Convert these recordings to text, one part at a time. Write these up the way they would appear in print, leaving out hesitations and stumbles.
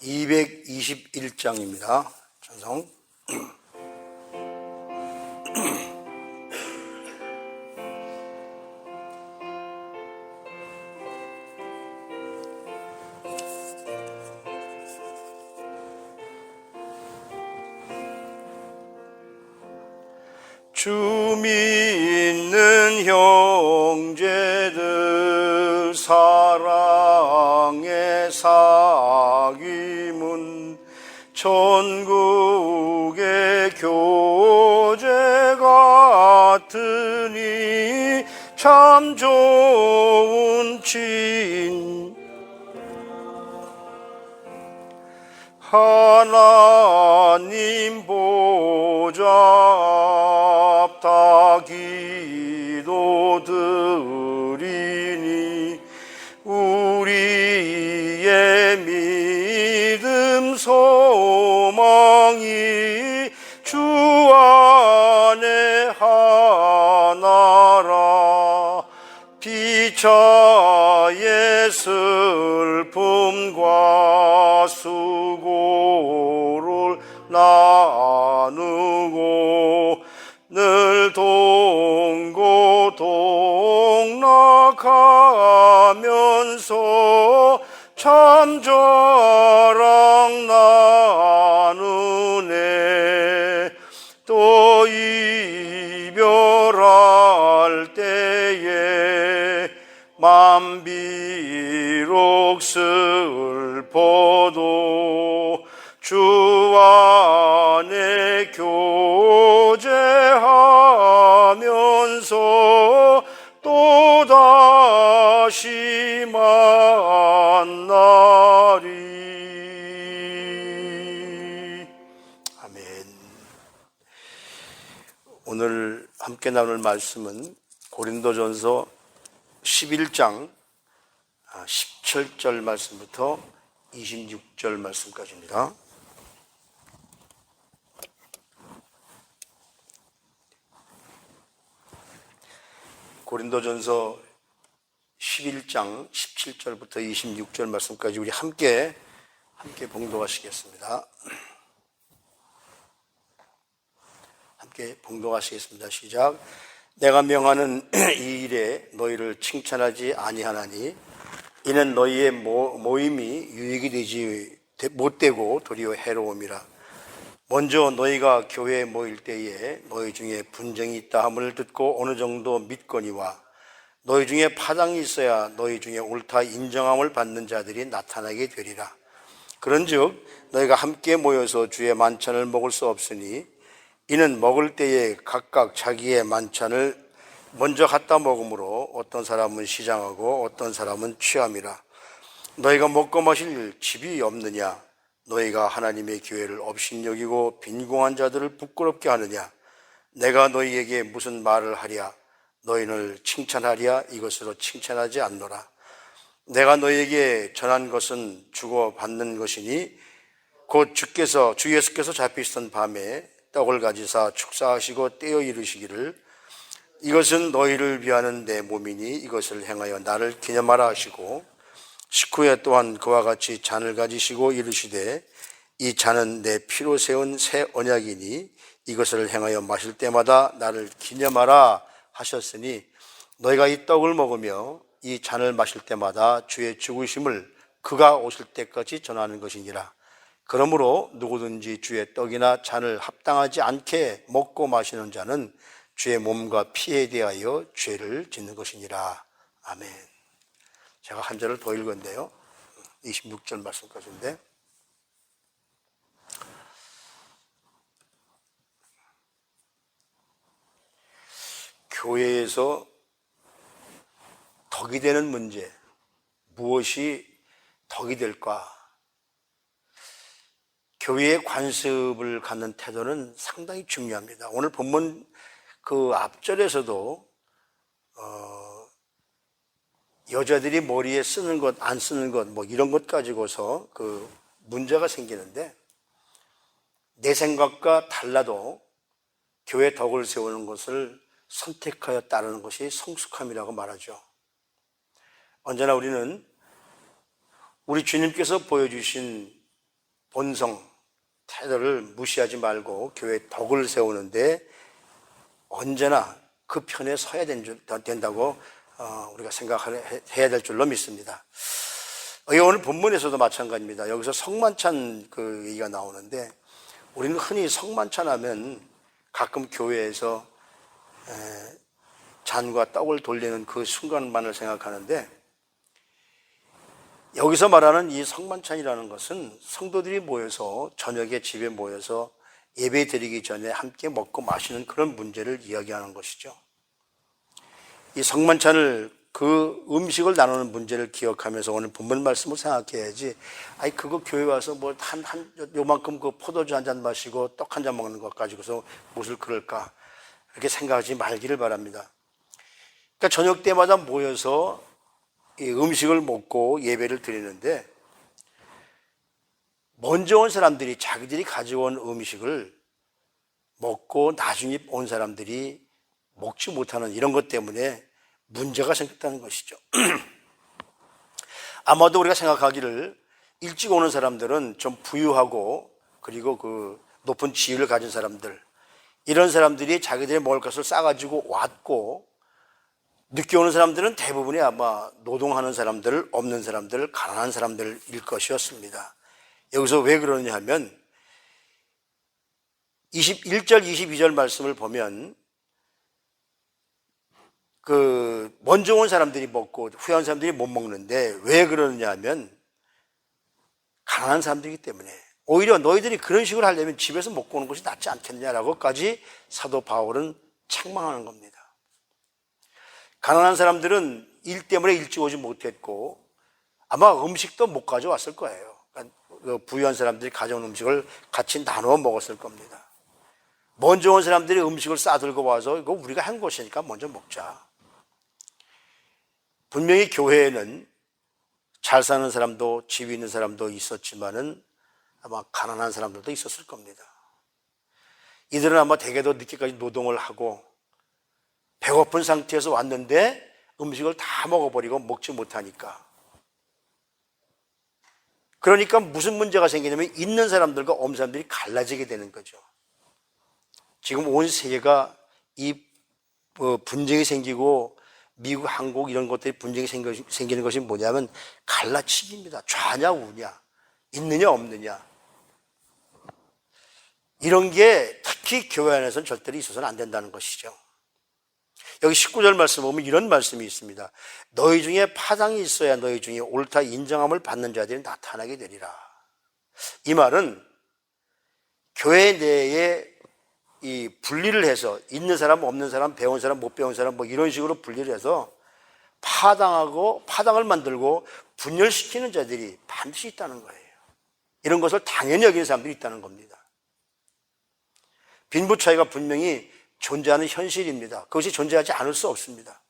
221장입니다. 찬송. 주 믿는 형제들 사랑의 사귐은 천국의 교제 같으니 참 좋은 친 하나님 보좌 앞다 기도 드리니 우리의 믿음 소망이 주 안에 하나라. 피차의 슬픔과 수고를 나누고 늘 동고동락하면서 참 자랑 나누네. 또 이별할 때에 맘 비록 슬퍼도 주 안에 교제하면서 또다시 만나리. 아멘. 오늘 함께 나눌 말씀은 고린도전서 11장 17절 말씀부터 26절 말씀까지입니다. 고린도전서 11장 17절부터 26절 말씀까지 우리 함께 봉독하시겠습니다. 함께 봉독하시겠습니다. 시작. 내가 명하는 이 일에 너희를 칭찬하지 아니하나니 이는 너희의 모임이 유익이 되지 못되고 도리어 해로움이라. 먼저 너희가 교회에 모일 때에 너희 중에 분쟁이 있다 함을 듣고 어느 정도 믿거니와 너희 중에 파당이 있어야 너희 중에 옳다 인정함을 받는 자들이 나타나게 되리라. 그런즉 너희가 함께 모여서 주의 만찬을 먹을 수 없으니 이는 먹을 때에 각각 자기의 만찬을 먼저 갖다 먹으므로 어떤 사람은 시장하고 어떤 사람은 취함이라. 너희가 먹고 마실 집이 없느냐? 너희가 하나님의 기회를 업신여기고 빈궁한 자들을 부끄럽게 하느냐? 내가 너희에게 무슨 말을 하랴? 너희를 칭찬하랴? 이것으로 칭찬하지 않노라. 내가 너희에게 전한 것은 주고 받는 것이니 곧 주 예수께서 잡히시던 밤에 떡을 가지사 축사하시고 떼어 이르시기를 이것은 너희를 위하는 내 몸이니 이것을 행하여 나를 기념하라 하시고 식후에 또한 그와 같이 잔을 가지시고 이르시되 이 잔은 내 피로 세운 새 언약이니 이것을 행하여 마실 때마다 나를 기념하라 하셨으니 너희가 이 떡을 먹으며 이 잔을 마실 때마다 주의 죽으심을 그가 오실 때까지 전하는 것이니라. 그러므로 누구든지 주의 떡이나 잔을 합당하지 않게 먹고 마시는 자는 주의 몸과 피에 대하여 죄를 짓는 것이니라. 아멘. 제가 한 절을 더 읽었는데요. 26절 말씀까지인데 교회에서 덕이 되는 문제, 무엇이 덕이 될까? 교회의 관습을 갖는 태도는 상당히 중요합니다. 오늘 본문 그 앞절에서도 여자들이 머리에 쓰는 것, 안 쓰는 것, 뭐 이런 것 가지고서 그 문제가 생기는데 내 생각과 달라도 교회 덕을 세우는 것을 선택하여 따르는 것이 성숙함이라고 말하죠. 언제나 우리는 우리 주님께서 보여주신 본성, 태도를 무시하지 말고 교회의 덕을 세우는데 언제나 그 편에 서야 된다고 우리가 생각해야 될 줄로 믿습니다. 오늘 본문에서도 마찬가지입니다. 여기서 성만찬 그 얘기가 나오는데 우리는 흔히 성만찬 하면 가끔 교회에서 잔과 떡을 돌리는 그 순간만을 생각하는데 여기서 말하는 이 성만찬이라는 것은 성도들이 모여서 저녁에 집에 모여서 예배 드리기 전에 함께 먹고 마시는 그런 문제를 이야기하는 것이죠. 이 성만찬을 그 음식을 나누는 문제를 기억하면서 오늘 본문 말씀을 생각해야지 그거 교회 와서 뭐 요만큼 그 포도주 한 잔 마시고 떡 한 잔 먹는 것 가지고서 무엇을 그럴까 이렇게 생각하지 말기를 바랍니다. 그러니까 저녁 때마다 모여서 이 음식을 먹고 예배를 드리는데 먼저 온 사람들이 자기들이 가져온 음식을 먹고 나중에 온 사람들이 먹지 못하는 이런 것 때문에 문제가 생겼다는 것이죠. 아마도 우리가 생각하기를 일찍 오는 사람들은 좀 부유하고 그리고 그 높은 지위를 가진 사람들 이런 사람들이 자기들이 먹을 것을 싸가지고 왔고 늦게 오는 사람들은 대부분이 아마 노동하는 사람들, 없는 사람들, 가난한 사람들일 것이었습니다. 여기서 왜 그러느냐 하면 21절, 22절 말씀을 보면 그 먼저 온 사람들이 먹고 후에 온 사람들이 못 먹는데 왜 그러느냐 하면 가난한 사람들이기 때문에 오히려 너희들이 그런 식으로 하려면 집에서 먹고 오는 것이 낫지 않겠냐라고까지 사도 바울은 책망하는 겁니다. 가난한 사람들은 일 때문에 일찍 오지 못했고 아마 음식도 못 가져왔을 거예요. 그러니까 부유한 사람들이 가져온 음식을 같이 나누어 먹었을 겁니다. 먼저 온 사람들이 음식을 싸들고 와서 이거 우리가 한 것이니까 먼저 먹자. 분명히 교회에는 잘 사는 사람도 집 있는 사람도 있었지만은 아마 가난한 사람들도 있었을 겁니다. 이들은 아마 대개도 늦게까지 노동을 하고 배고픈 상태에서 왔는데 음식을 다 먹어버리고 먹지 못하니까. 그러니까 무슨 문제가 생기냐면 있는 사람들과 없는 사람들이 갈라지게 되는 거죠. 지금 온 세계가 이 분쟁이 생기고 미국, 한국 이런 것들이 분쟁이 생기는 것이 뭐냐면 갈라치기입니다. 좌냐 우냐, 있느냐 없느냐. 이런 게 특히 교회 안에서는 절대로 있어서는 안 된다는 것이죠. 여기 19절 말씀 보면 이런 말씀이 있습니다. 너희 중에 파당이 있어야 너희 중에 옳다 인정함을 받는 자들이 나타나게 되리라. 이 말은 교회 내에 이 분리를 해서 있는 사람 없는 사람 배운 사람 못 배운 사람 뭐 이런 식으로 분리를 해서 파당을 만들고 분열시키는 자들이 반드시 있다는 거예요. 이런 것을 당연히 여기는 사람들이 있다는 겁니다. 빈부 차이가 분명히 존재하는 현실입니다. 그것이 존재하지 않을 수 없습니다.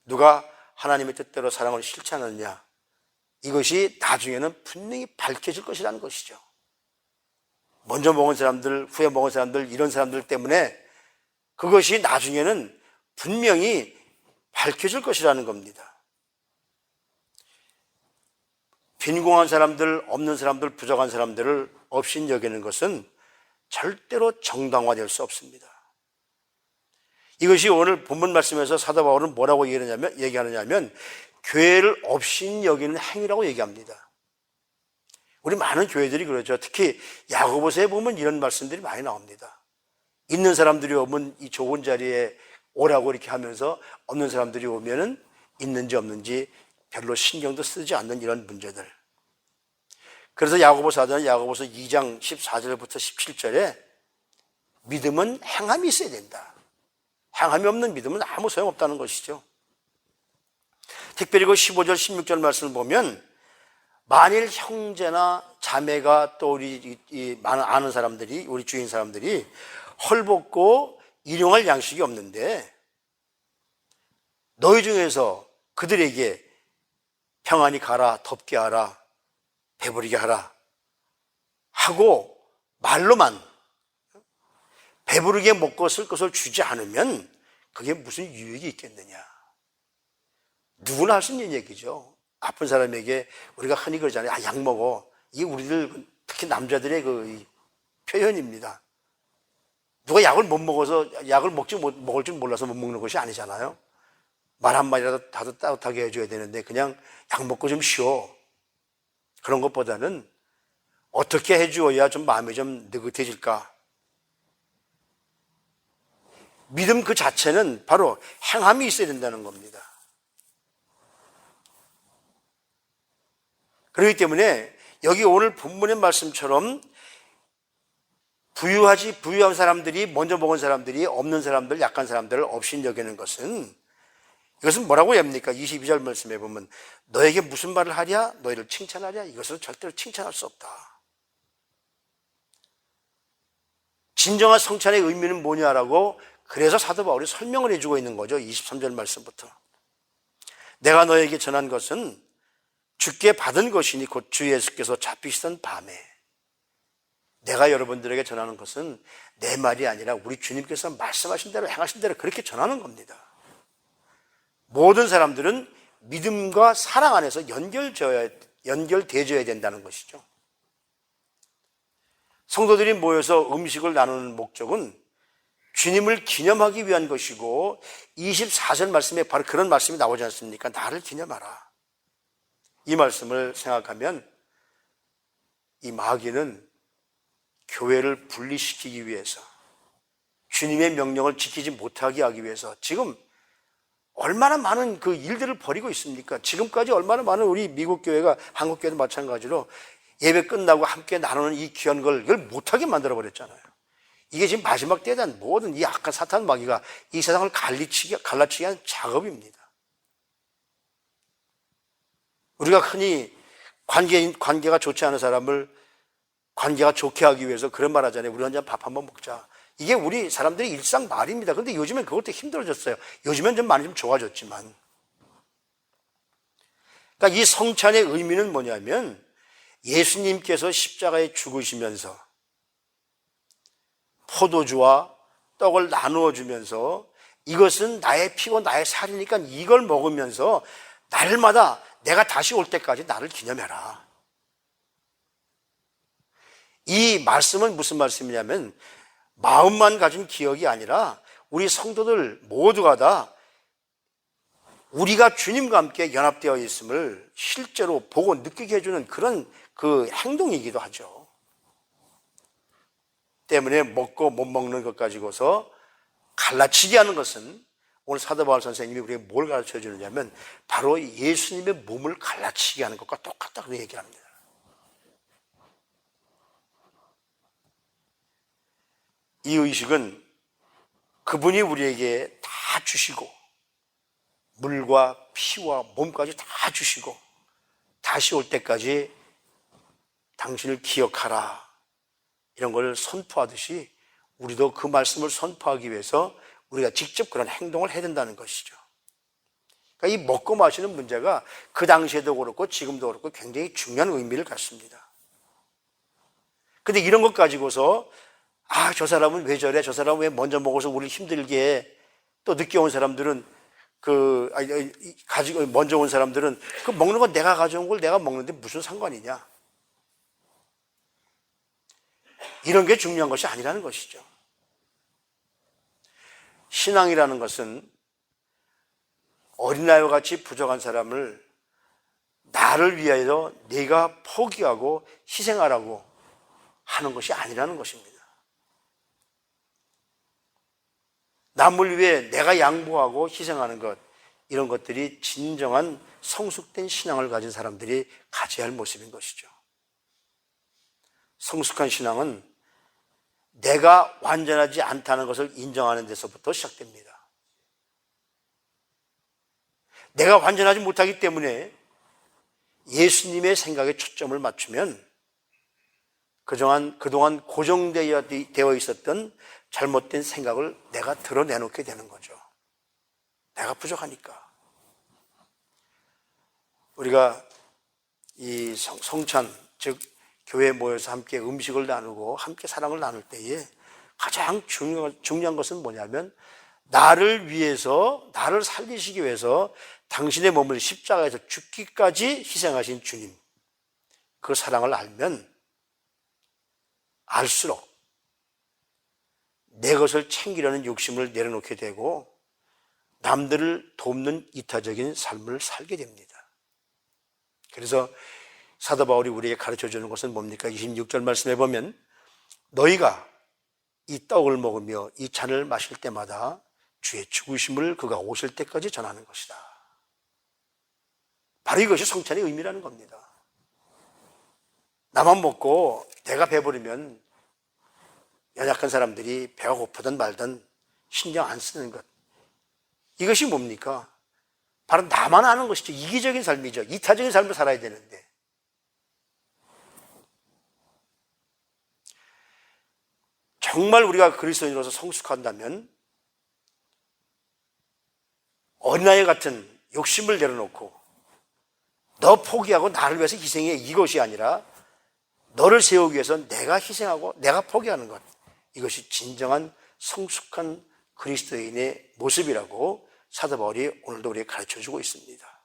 누가 하나님의 뜻대로 사랑을 실천하느냐 이것이 나중에는 분명히 밝혀질 것이라는 것이죠. 먼저 먹은 사람들, 후에 먹은 사람들 이런 사람들 때문에 그것이 나중에는 분명히 밝혀질 것이라는 겁니다. 빈궁한 사람들, 없는 사람들, 부족한 사람들을 없인 여기는 것은 절대로 정당화될 수 없습니다. 이것이 오늘 본문 말씀에서 사도 바울은 뭐라고 얘기하느냐면 교회를 없인 여기는 행위라고 얘기합니다. 우리 많은 교회들이 그러죠. 특히 야고보서에 보면 이런 말씀들이 많이 나옵니다. 있는 사람들이 오면 이 좋은 자리에 오라고 이렇게 하면서 없는 사람들이 오면은 있는지 없는지 별로 신경도 쓰지 않는 이런 문제들. 그래서 야고보서 2장 14절부터 17절에 믿음은 행함이 있어야 된다. 행함이 없는 믿음은 아무 소용없다는 것이죠. 특별히 그 15절 16절 말씀을 보면 만일 형제나 자매가 또 우리 아는 사람들이 우리 주인 사람들이 헐벗고 일용할 양식이 없는데 너희 중에서 그들에게 평안히 가라, 덥게 하라, 배부르게 하라 하고 말로만 배부르게 먹고 쓸 것을 주지 않으면 그게 무슨 유익이 있겠느냐. 누구나 할 수 있는 얘기죠. 아픈 사람에게 우리가 흔히 그러잖아요. 약 먹어. 이게 우리들 특히 남자들의 그 표현입니다. 누가 약을 못 먹어서 약을 먹을 줄 몰라서 못 먹는 것이 아니잖아요. 말 한마디라도 다들 따뜻하게 해줘야 되는데 그냥 약 먹고 좀 쉬어. 그런 것보다는 어떻게 해주어야 좀 마음이 좀 느긋해질까. 믿음 그 자체는 바로 행함이 있어야 된다는 겁니다. 그렇기 때문에 여기 오늘 본문의 말씀처럼 부유한 사람들이, 먼저 먹은 사람들이 없는 사람들, 약한 사람들을 없인 여기는 것은, 이것은 뭐라고 합니까? 22절 말씀에 보면 너에게 무슨 말을 하랴? 너희를 칭찬하랴? 이것을 절대로 칭찬할 수 없다. 진정한 성찬의 의미는 뭐냐라고 그래서 사도 바울이 설명을 해주고 있는 거죠. 23절 말씀부터. 내가 너에게 전한 것은 주께 받은 것이니 곧 주 예수께서 잡히시던 밤에. 내가 여러분들에게 전하는 것은 내 말이 아니라 우리 주님께서 말씀하신 대로 행하신 대로 그렇게 전하는 겁니다. 모든 사람들은 믿음과 사랑 안에서 연결되어야 된다는 것이죠. 성도들이 모여서 음식을 나누는 목적은 주님을 기념하기 위한 것이고 24절 말씀에 바로 그런 말씀이 나오지 않습니까? 나를 기념하라. 이 말씀을 생각하면 이 마귀는 교회를 분리시키기 위해서, 주님의 명령을 지키지 못하게 하기 위해서 지금 얼마나 많은 그 일들을 벌이고 있습니까? 지금까지 얼마나 많은 우리 미국 교회가, 한국 교회도 마찬가지로 예배 끝나고 함께 나누는 이 귀한 걸 이걸 못하게 만들어버렸잖아요. 이게 지금 마지막 때에 대한 모든 이 악한 사탄 마귀가 이 세상을 갈라치게 하는 작업입니다. 우리가 흔히 관계가 좋지 않은 사람을 관계가 좋게 하기 위해서 그런 말 하잖아요. 우리 한잔 밥 한번 먹자. 이게 우리 사람들의 일상 말입니다. 그런데 요즘엔 그것도 힘들어졌어요. 요즘엔 좀 많이 좀 좋아졌지만. 그러니까 이 성찬의 의미는 뭐냐면 예수님께서 십자가에 죽으시면서 포도주와 떡을 나누어 주면서 이것은 나의 피고 나의 살이니까 이걸 먹으면서 날마다 내가 다시 올 때까지 나를 기념해라. 이 말씀은 무슨 말씀이냐면 마음만 가진 기억이 아니라 우리 성도들 모두가 다 우리가 주님과 함께 연합되어 있음을 실제로 보고 느끼게 해주는 그런 그 행동이기도 하죠. 때문에 먹고 못 먹는 것 가지고서 갈라치게 하는 것은 오늘 사도 바울 선생님이 우리에게 뭘 가르쳐 주느냐면 바로 예수님의 몸을 갈라치게 하는 것과 똑같다고 얘기합니다. 이 의식은 그분이 우리에게 다 주시고 물과 피와 몸까지 다 주시고 다시 올 때까지 당신을 기억하라 이런 걸 선포하듯이 우리도 그 말씀을 선포하기 위해서 우리가 직접 그런 행동을 해야 된다는 것이죠. 그러니까 이 먹고 마시는 문제가 그 당시에도 그렇고 지금도 그렇고 굉장히 중요한 의미를 갖습니다. 그런데 이런 것 가지고서 저 사람은 왜 저래? 저 사람은 왜 먼저 먹어서 우리를 힘들게 해? 또 늦게 온 사람들은 가지고 먼저 온 사람들은 그 먹는 건 내가 가져온 걸 내가 먹는데 무슨 상관이냐? 이런 게 중요한 것이 아니라는 것이죠. 신앙이라는 것은 어린아이와 같이 부족한 사람을 나를 위하여 네가 포기하고 희생하라고 하는 것이 아니라는 것입니다. 남을 위해 내가 양보하고 희생하는 것, 이런 것들이 진정한 성숙된 신앙을 가진 사람들이 가져야 할 모습인 것이죠. 성숙한 신앙은 내가 완전하지 않다는 것을 인정하는 데서부터 시작됩니다. 내가 완전하지 못하기 때문에 예수님의 생각에 초점을 맞추면 그동안 고정되어 있었던 잘못된 생각을 내가 드러내놓게 되는 거죠. 내가 부족하니까. 우리가 이 성찬, 즉 교회에 모여서 함께 음식을 나누고 함께 사랑을 나눌 때에 가장 중요한 것은 뭐냐면 나를 위해서, 나를 살리시기 위해서 당신의 몸을 십자가에서 죽기까지 희생하신 주님, 그 사랑을 알면 알수록 내 것을 챙기려는 욕심을 내려놓게 되고 남들을 돕는 이타적인 삶을 살게 됩니다. 그래서 사도 바울이 우리에게 가르쳐주는 것은 뭡니까? 26절 말씀해 보면 너희가 이 떡을 먹으며 이 잔을 마실 때마다 주의 죽으심을 그가 오실 때까지 전하는 것이다. 바로 이것이 성찬의 의미라는 겁니다. 나만 먹고 내가 배부르면 연약한 사람들이 배가 고프든 말든 신경 안 쓰는 것. 이것이 뭡니까? 바로 나만 아는 것이죠. 이기적인 삶이죠. 이타적인 삶을 살아야 되는데. 정말 우리가 그리스도인으로서 성숙한다면 어린아이 같은 욕심을 내려놓고 너 포기하고 나를 위해서 희생해 이것이 아니라 너를 세우기 위해서 내가 희생하고 내가 포기하는 것. 이것이 진정한 성숙한 그리스도인의 모습이라고 사도 바울이 오늘도 우리에게 가르쳐주고 있습니다.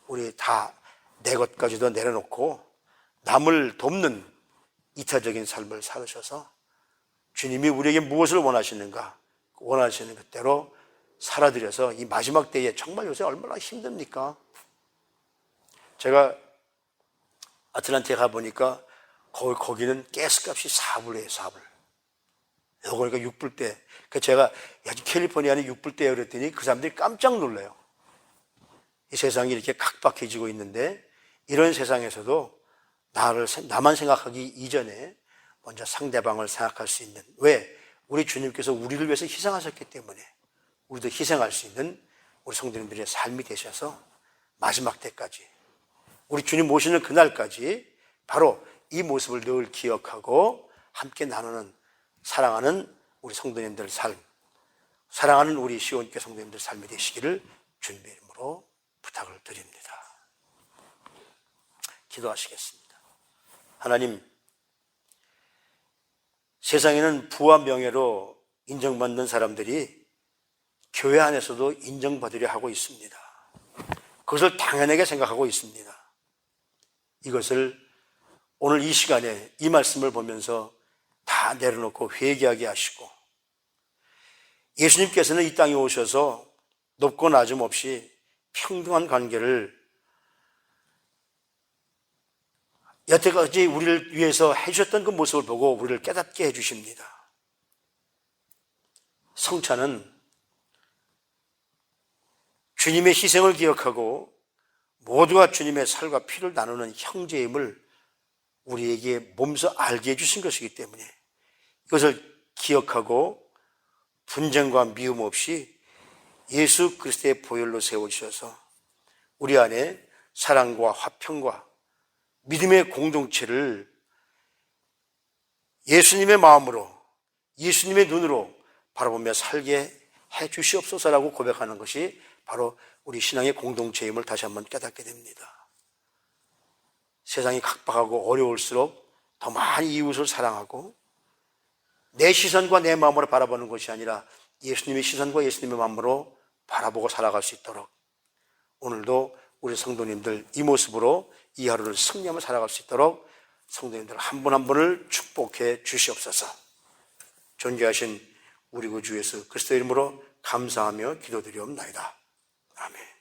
우리 다 내 것까지도 내려놓고 남을 돕는 이타적인 삶을 살으셔서 주님이 우리에게 무엇을 원하시는가 원하시는 것대로 살아들여서 이 마지막 때에 정말 요새 얼마나 힘듭니까? 제가 아틀란티에 가보니까 거기는 가스값이 4불이에요. 4불. 그러니까 6불대. 제가 캘리포니아는 6불대예요 그랬더니 그 사람들이 깜짝 놀라요. 이 세상이 이렇게 각박해지고 있는데 이런 세상에서도 나만 생각하기 이전에 먼저 상대방을 생각할 수 있는, 왜? 우리 주님께서 우리를 위해서 희생하셨기 때문에 우리도 희생할 수 있는 우리 성도님들의 삶이 되셔서 마지막 때까지 우리 주님 모시는 그날까지 바로 이 모습을 늘 기억하고 함께 나누는 사랑하는 우리 성도님들 삶, 사랑하는 우리 시온교회 성도님들 삶이 되시기를 주님의 이름으로 부탁을 드립니다. 기도하시겠습니다. 하나님, 세상에는 부와 명예로 인정받는 사람들이 교회 안에서도 인정받으려 하고 있습니다. 그것을 당연하게 생각하고 있습니다. 이것을 오늘 이 시간에 이 말씀을 보면서 다 내려놓고 회개하게 하시고, 예수님께서는 이 땅에 오셔서 높고 낮음 없이 평등한 관계를 여태까지 우리를 위해서 해주셨던 그 모습을 보고 우리를 깨닫게 해주십니다. 성찬은 주님의 희생을 기억하고 모두가 주님의 살과 피를 나누는 형제임을 우리에게 몸소 알게 해주신 것이기 때문에 이것을 기억하고 분쟁과 미움 없이 예수 그리스도의 보혈로 세워주셔서 우리 안에 사랑과 화평과 믿음의 공동체를 예수님의 마음으로, 예수님의 눈으로 바라보며 살게 해 주시옵소서라고 고백하는 것이 바로 우리 신앙의 공동체임을 다시 한번 깨닫게 됩니다. 세상이 각박하고 어려울수록 더 많이 이웃을 사랑하고 내 시선과 내 마음으로 바라보는 것이 아니라 예수님의 시선과 예수님의 마음으로 바라보고 살아갈 수 있도록 오늘도 우리 성도님들 이 모습으로 이 하루를 승리하며 살아갈 수 있도록 성도님들 한 분 한 분을 축복해 주시옵소서. 존귀하신 우리 구 주 예수 그리스도 이름으로 감사하며 기도드리옵나이다. 아멘.